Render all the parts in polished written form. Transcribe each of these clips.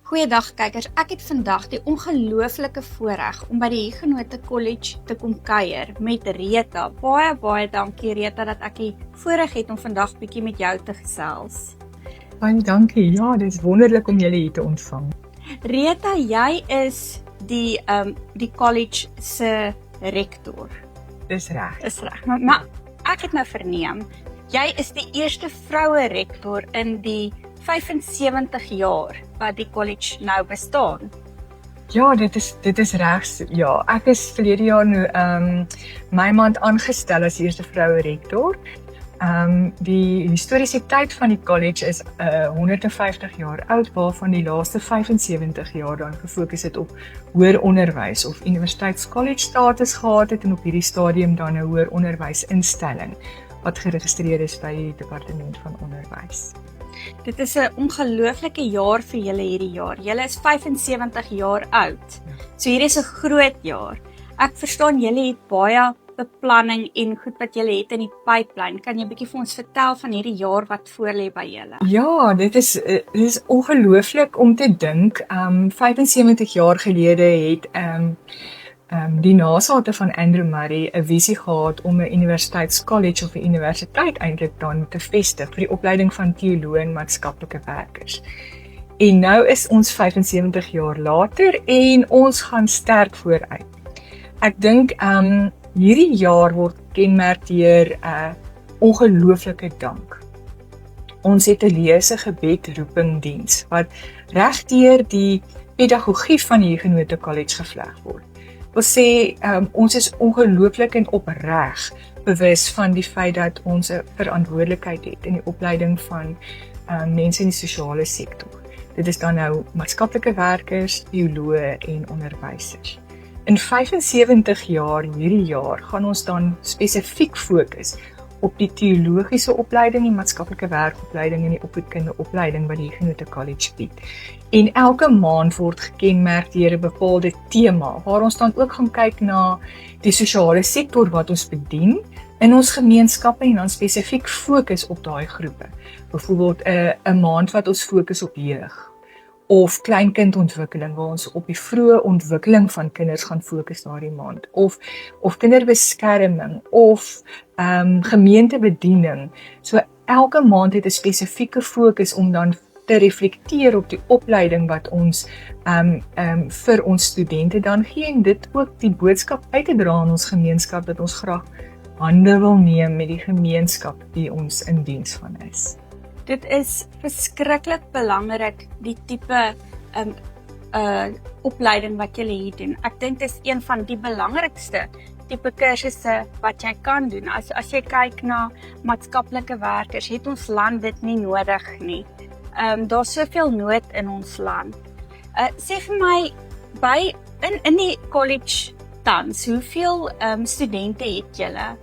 Goeiedag kykers, ek het vandag die ongelooflike voorreg om by die Huguenot College te kom kuier met Rita. Baie dankie Rita dat ek die voorreg het om vandag bietjie met jou te gesels. Baie dankie, ja, dit is wonderlik om julle hier te ontvang. Rita, jy is die college se rektor. Dis reg. Is reg, maar ek het nou verneem, jy is die eerste vroue rektor in die 75 jaar wat die college nou bestaan. Ja, dit is reg. Ja, ek is verlede jaar nou my maand aangestel as eerste vroue rektor. Die historiese tyd van die college is 150 jaar oud, waarvan die laaste 75 jaar dan gefokus het op hoër onderwys of universiteitscollege status gehad het en op hierdie stadium dan 'n hoër onderwysinstelling wat geregistreer is by die departement van onderwys. Dit is 'n ongelooflike jaar vir julle hierdie jaar. Julle is 75 jaar oud. So hierdie is 'n groot jaar. Ek verstaan julle het baie beplanning en goed wat julle het in die pipeline. Kan jy 'n bietjie vir ons vertel van hierdie jaar wat voorlê by julle? Ja, dit is ongelooflik om te dink. 75 jaar gelede het die nasate van Andrew Murray 'n visie gehad om 'n universiteitscollege of 'n universiteit eintlik dan te vestig vir die opleiding van teoloë en maatskaplike werkers. En nou is ons 75 jaar later en ons gaan sterk vooruit. Ek dink hierdie jaar word gekenmerk deur 'n ongelooflike dank. Ons het 'n lese gebed roeping diens wat regdeur die pedagogie van die Huguenot College gevleg word. Wil sê, ons is ongelooflik en opreg bewus van die feit dat ons 'n verantwoordelikheid het in die opleiding van mense in die sosiale sektor. Dit is dan nou maatskaplike werkers, teoloë en onderwysers. In 75 jaar hierdie jaar gaan ons dan spesifiek fokus op die teologiese opleiding, die maatskaplike werkopleiding en die opvoedkundige opleiding wat die Huguenot College bied. En elke maand word gekenmerk deur 'n bepaalde tema, waar ons dan ook gaan kyk na die sosiale sektor wat ons bedien in ons gemeenskappe en dan spesifiek fokus op daai groepe. Byvoorbeeld 'n maand wat ons fokus op jeug of kleinkindontwikkeling waar ons op die vroeë ontwikkeling van kinders gaan fokus daardie maand of kinderbeskerming of gemeentebediening. So elke maand het 'n spesifieke fokus om dan te reflekteer op die opleiding wat ons vir ons studente dan gee en dit ook die boodskap uit te dra aan ons gemeenskap dat ons graag hande wil neem met die gemeenskap die ons in diens van is. Dit is verskriklik belangrik die tipe opleiding wat jy hier doen. Ek dink dit is een van die belangrikste tipe kursusse wat jy kan doen. As jy kyk na maatskaplike werkers, het ons land dit nie nodig nie. Daar's soveel nood in ons land. Sê vir my, in die college tans, hoeveel studente het julle?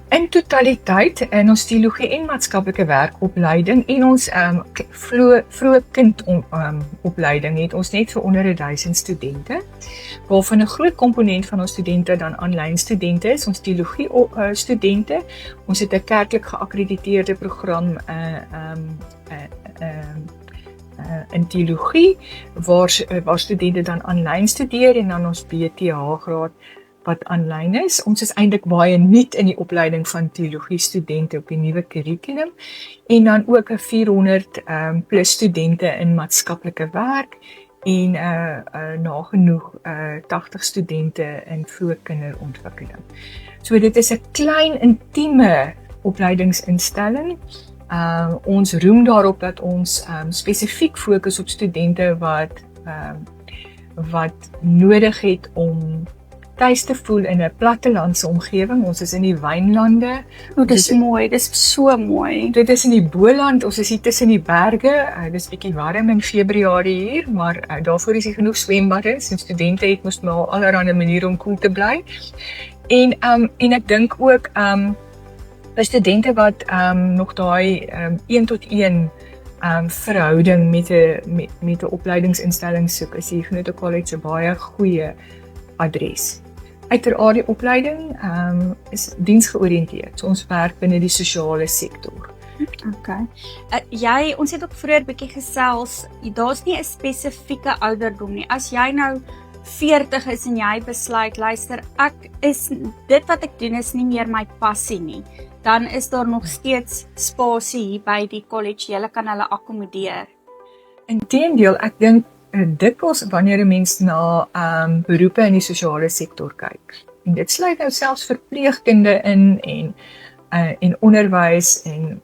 In totaliteit in ons teologie en maatskaplike werkopleiding en ons vroeë kindopleiding het ons net vir onder 1000 studente, waarvan 'n groot komponent van ons studente dan aanlyn studente is, ons teologie studente. Ons het 'n kerklik geakkrediteerde program in teologie waar studente dan aanlyn studeer en dan ons BTH graad wat aanlyn is. Ons is eintlik baie nuut in die opleiding van teologie studente op die nuwe kurrikulum en dan ook 'n 400 plus studente in maatskaplike werk en nagenoeg 80 studente in vroeë kinderontwikkeling. So dit is 'n klein intieme opleidingsinstelling. Ons roem daarop dat ons spesifiek fokus op studente wat nodig het om tuis te voel in 'n plattelandse omgewing. Ons is in die wynlande. Dis mooi, dis so mooi. Dit is in die Boland, ons is hier tussen die berge. Dis bietjie warm in Februarie hier, maar daarvoor is hier genoeg swembaddens en studente het mos maar allerlei maniere om koel te bly. En ek dink ook vir studente wat nog daai 1-tot-1 verhouding met 'n opleidingsinstelling soek, is die Huguenot College 'n baie goeie adres. Uiteraard die opleiding is diensgeoriënteerd. So ons werk binne die sosiale sektor. Okay. Ons het ook vroeër bietjie gesels, daar's nie 'n spesifieke ouderdom nie. As jy nou 40 is en jy besluit, luister, dit wat ek doen is nie meer my passie nie, dan is daar nog steeds spasie hier by die college, jy kan hulle akkommodeer. Inteendeel, ek dink dikwels wanneer 'n mens na beroepe in die sosiale sektor kyk, en dit sluit nou selfs verpleegkunde in en onderwys en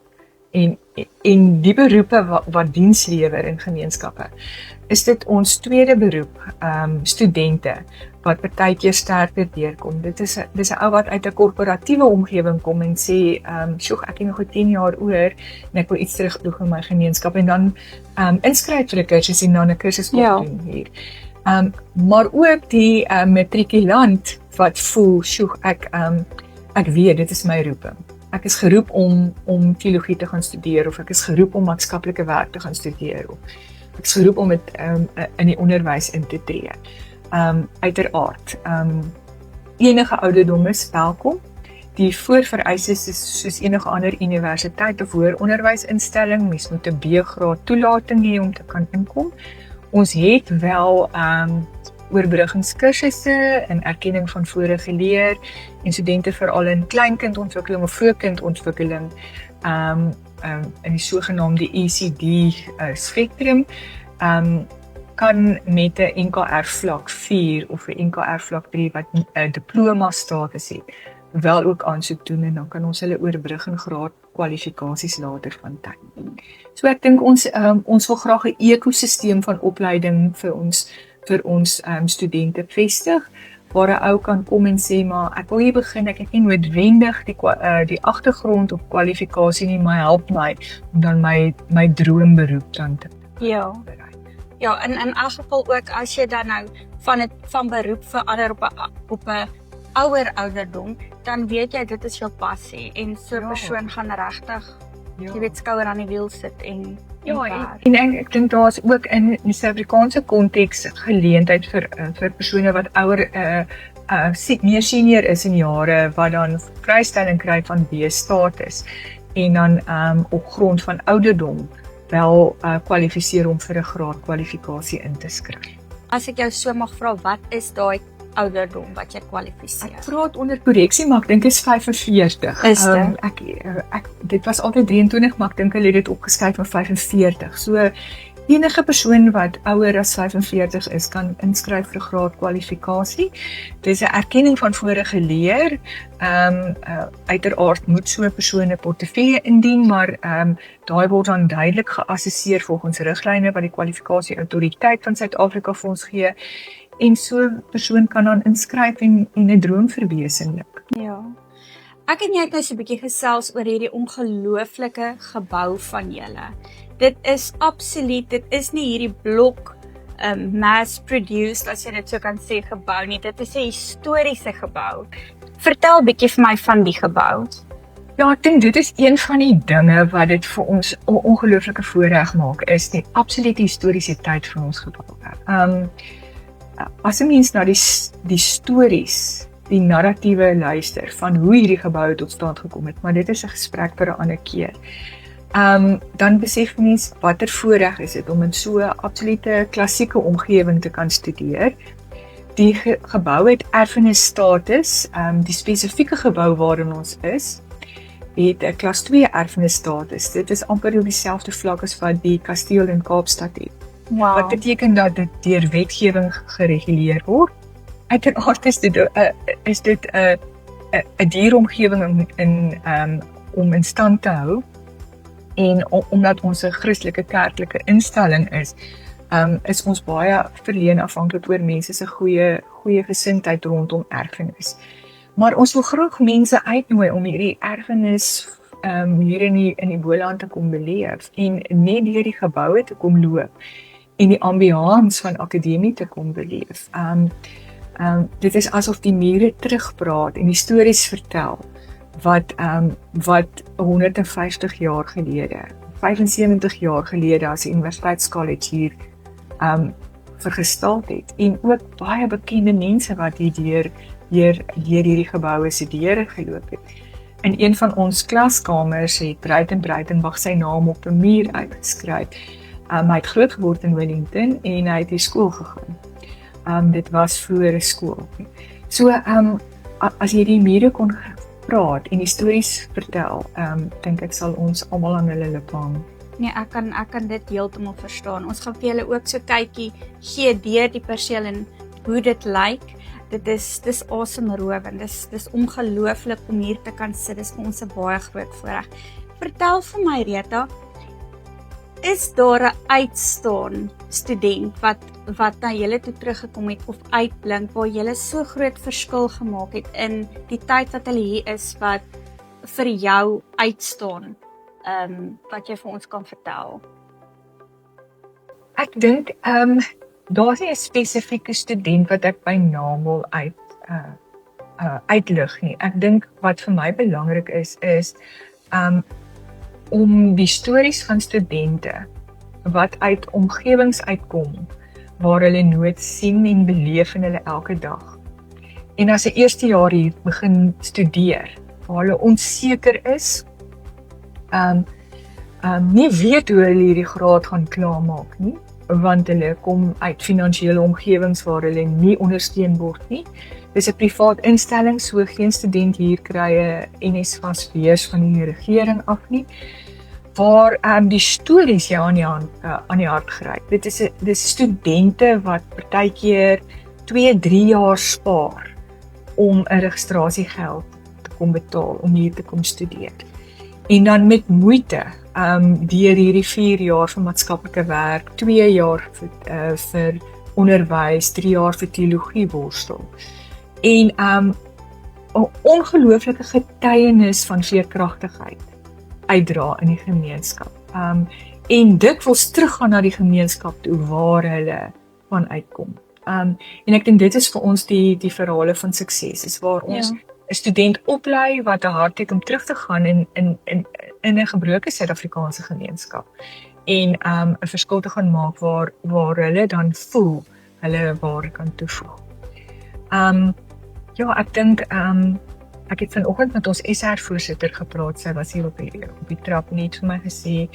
die beroepe wat diens lewer in gemeenskappe, is dit ons tweede beroep, studente, wat partykeer sterker deurkom. Dis 'n ou wat uit 'n korporatiewe omgewing kom en sê, ek het nog 10 jaar oor en ek wil iets terugvoeg in my gemeenskap en dan inskryf vir 'n kursus en dan 'n kursus doen hier. Maar ook die matrikulant wat voel, ek weet dit is my roeping. Ek is geroep om teologie te gaan studeer, of ek is geroep om maatskaplike werk te gaan studeer, of ek is geroep om dit in die onderwys in te tree. Uiteraard, enige ouderdom is welkom. Die voorvereistes is soos enige ander universiteit of hoër onderwysinstelling, mens moet 'n B-graad toelating hê om te kan inkom. Ons het wel oorbruggingskursusse in erkenning van vorige leer en studente veral in kleinkindontwikkeling of vroegkindontwikkeling in die sogenaamde ECD spektrum kan met 'n NKR vlak 4 of 'n NKR vlak 3 wat 'n diploma status het, wel ook aansoek doen en dan kan ons hulle oorbrugging graad kwalifikasies later van tyd. So ek dink ons wil graag 'n ekosisteem van opleiding vir ons studente vestig, waar 'n ou kan kom en sê, maar ek wil hier begin, ek het nie noodwendig die agtergrond of kwalifikasie nie, maar help my om dan my droomberoep dan te bereik. Ja, in elk geval ook as jy dan nou van beroep verander op 'n ouer ouderdom, dan weet jy dit is jou passie en so 'n persoon gaan regtig, jy weet, skouer aan die wiel sit en ek dink daar is ook in die Suid-Afrikaanse konteks geleentheid vir persone wat ouer meer senior is in jare, wat dan vrystelling kry van B-status en dan op grond van ouderdom wel kwalifiseer om vir 'n graad kwalifikasie in te skryf. As ek jou so mag vra, wat is daai ouderdom wat jy kwalifiseer? Ek praat onder korreksie, maar ek dink is 45. Is dit? Dit was altyd 23, maar ek dink hulle het dit opgeskryf van 45. So enige persoon wat ouer as 45 is, kan inskryf vir 'n graad kwalifikasie. Dis 'n erkenning van vorige leer. Uiteraard moet so 'n persoon 'n portefeulje indien, maar daai word dan duidelik geassesseer volgens riglyne wat die kwalifikasie autoriteit van Suid-Afrika vir ons gee. En so 'n persoon kan dan inskryf en 'n droom verwesenlik. Ja. Ek en jy het nou so 'n bietjie gesels oor hierdie ongelooflike gebou van julle. Dit is absoluut, dit is nie hierdie blok mass-produced, as jy dit so kan sê, gebou nie. Dit is 'n historiese gebou. Vertel 'n bietjie vir my van die gebou. Ja, ek dink dit is een van die dinge wat dit vir ons 'n ongelooflike voorreg maak, is die absolute historiese tyd van ons gebou. As 'n mens na die stories, die narratiewe luister van hoe hierdie gebou tot stand gekom het, maar dit is 'n gesprek vir 'n ander keer. Dan besef mens watter voorreg is dit om in so 'n absolute klassieke omgewing te kan studeer. Die gebou het erfenisstatus, die spesifieke gebou waarin ons is, het 'n klas 2 erfenisstatus. Dit is amper op dieselfde vlak as wat die kasteel in Kaapstad het. Wow. Wat beteken dat dit deur wetgewing gereguleer word. Uiteraard is dit 'n dieromgewing om in stand te hou. En omdat ons 'n Christelike kerklike instelling is ons baie verleen afhanklik oor mense se goeie gesindheid rondom erfenis. Maar ons wil graag mense uitnooi om hierdie erfenis hier in die Boland te kom beleef en net deur die geboue te kom loop en die ambiance van akademie te kom beleef. Dit is asof die mure terugpraat en die stories vertel wat 150 jaar gelede, 75 jaar gelede as die Universiteitskollege hier vergestel het, en ook baie bekende mense wat hier deur hierdie geboue se deure geloop het. in een van ons klaskamers het Breitenbach sy naam op 'n muur uitgeskryf. Hy het groot geword in Wellington en hy het hier skool gegaan. Dit was vroeër 'n skool. So, as jy die mure kon praat en die stories vertel, dink ek sal ons almal aan hulle lippe hang. Nee, ek kan dit heeltemal verstaan. Ons gaan vir julle ook so kykie gee deur die perseel en hoe dit lyk. Dis asemrowend. Dis ongelooflik om hier te kan sit. Dis vir ons 'n baie groot voorreg. Vertel vir my, Rita, is daar 'n uitstaan student wat na julle toe teruggekom het of uitblink waar julle so groot verskil gemaak het in die tyd wat hulle hier is wat vir jou uitstaan? Wat jy vir ons kan vertel? Ek dink daar's nie 'n spesifieke student wat ek by naam wil uitlig nie. Ek dink wat vir my belangrik is om die stories van studente wat uit omgewings uitkom waar hulle nood sien en beleef in hulle elke dag. En as 'n eerste jaar hier begin studeer, waar hulle onseker is, nie weet hoe hulle hierdie graad gaan klaarmaak nie, want hulle kom uit finansiële omgewings waar hulle nie ondersteun word nie. Dis 'n privaat instelling, so geen student hier kry 'n NSFAS beurs van die regering af nie, waar die stories jou aan die hart gryp. Dis studente wat partykeer 2-3 jaar spaar om 'n registrasiegeld te kom betaal om hier te kom studeer. En dan met moeite deur hierdie 4 jaar vir maatskaplike werk, 2 jaar vir onderwys, 3 jaar vir teologie worstel. En 'n ongelooflike getuienis van veerkragtigheid uitdra in die gemeenskap. En dikwels teruggaan na die gemeenskap toe waar hulle van uitkom. En ek dink dit is vir ons die verhale van sukses, is waar ons 'n student oplei wat 'n hart het om terug te gaan in 'n gebroke Suid-Afrikaanse gemeenskap en 'n verskil te gaan maak waar hulle dan voel hulle waarde kan toevoeg. Ja, ek dink ek het vanoggend met ons SR-voorsitter gepraat. Sy was hier op die trap net vir my gesê,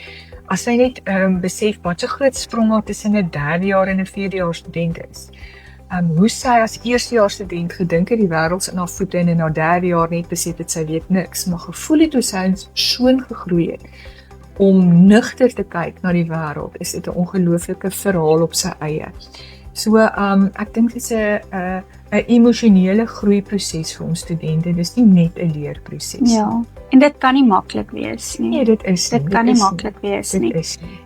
as sy net besef wat so groot sprong daar tussen 'n 3de jaar en 'n 4de jaar student is. Hoe sy as eerstejaars student gedink het die wêreld in haar voete en in haar 3de jaar net besef het sy weet niks, maar gevoel het hoe sy so gegroei het om nugter te kyk na die wêreld, is dit 'n ongelooflike verhaal op sy eie. So ek dink dit is 'n emosionele groeiproses vir ons studente. Dis nie net 'n leerproses. Ja, en dit kan nie maklik wees nie. Nee, dit is nie. Dit kan nie maklik wees nie. Dit is nie.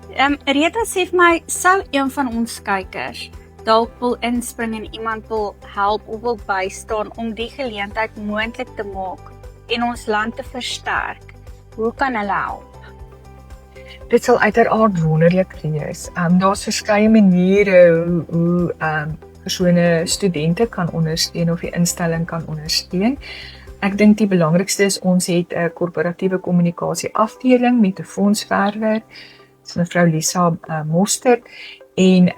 Rita sê vir my, sou een van ons kykers dalk wil inspring en iemand wil help of wil bystaan om die geleentheid moontlik te maak en ons land te versterk, hoe kan hulle help? Dit sal uiteraard wonderlik wees. Daar's verskeie maniere hoe persone studente kan ondersteun of die instelling kan ondersteun. Ek dink die belangrikste is ons het 'n korporatiewe kommunikasie afdeling met 'n fondswerwer, dis mevrou Lisa Mostert, en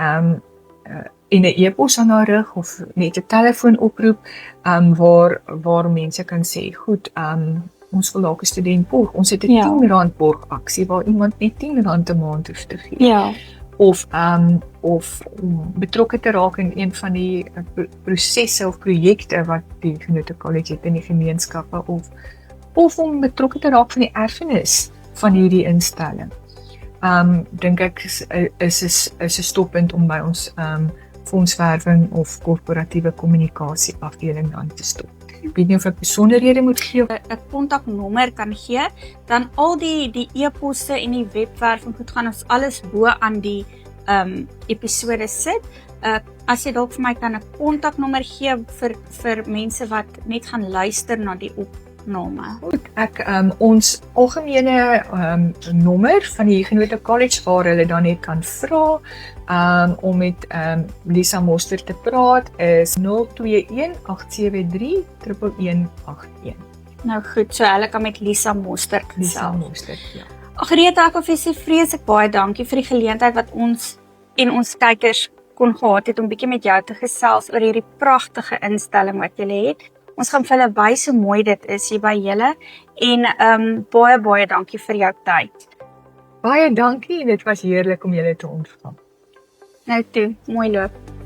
'n e-pos aan haar rig of net 'n telefoonoproep waar mense kan sê, goed, ons wil dalk 'n student borg. Ons het 'n R10 borgaksie waar iemand net R10 'n maand hoef te gee. Ja. Of om betrokke te raak in een van die prosesse of projekte wat die Genote College het in die gemeenskappe, of om betrokke te raak van die erfenis van hierdie instelling. Dink ek is 'n stoppunt om by ons fondswerwing of korporatiewe kommunikasie afdeling aan te stop. Ek weet nie of ek besonderhede moet gee. 'n kontaknommer kan gee, dan al die e-posse en die webwerf en goed gaan ons alles bo aan die episode sit. As jy dalk vir my kan 'n kontaknommer gee vir mense wat net gaan luister na die opname. Goed, ons algemene nommer van die Genote College waar hulle dan net kan vra om met Lisa Mostert te praat is 021-873-1181. Nou goed, so hulle kan met Lisa Mostert gesels. Lisa Mostert, ja. Ag Rita, ek wil vir sê vreeslik baie dankie vir die geleentheid wat ons en ons kykers kon gehad het om bietjie met jou te gesels oor hierdie pragtige instelling wat jy het. Ons gaan vir hulle wys hoe mooi dit is hier by julle en baie dankie vir jou tyd. Baie dankie, dit was heerlik om julle te ontvang. Nou toe, mooi loop.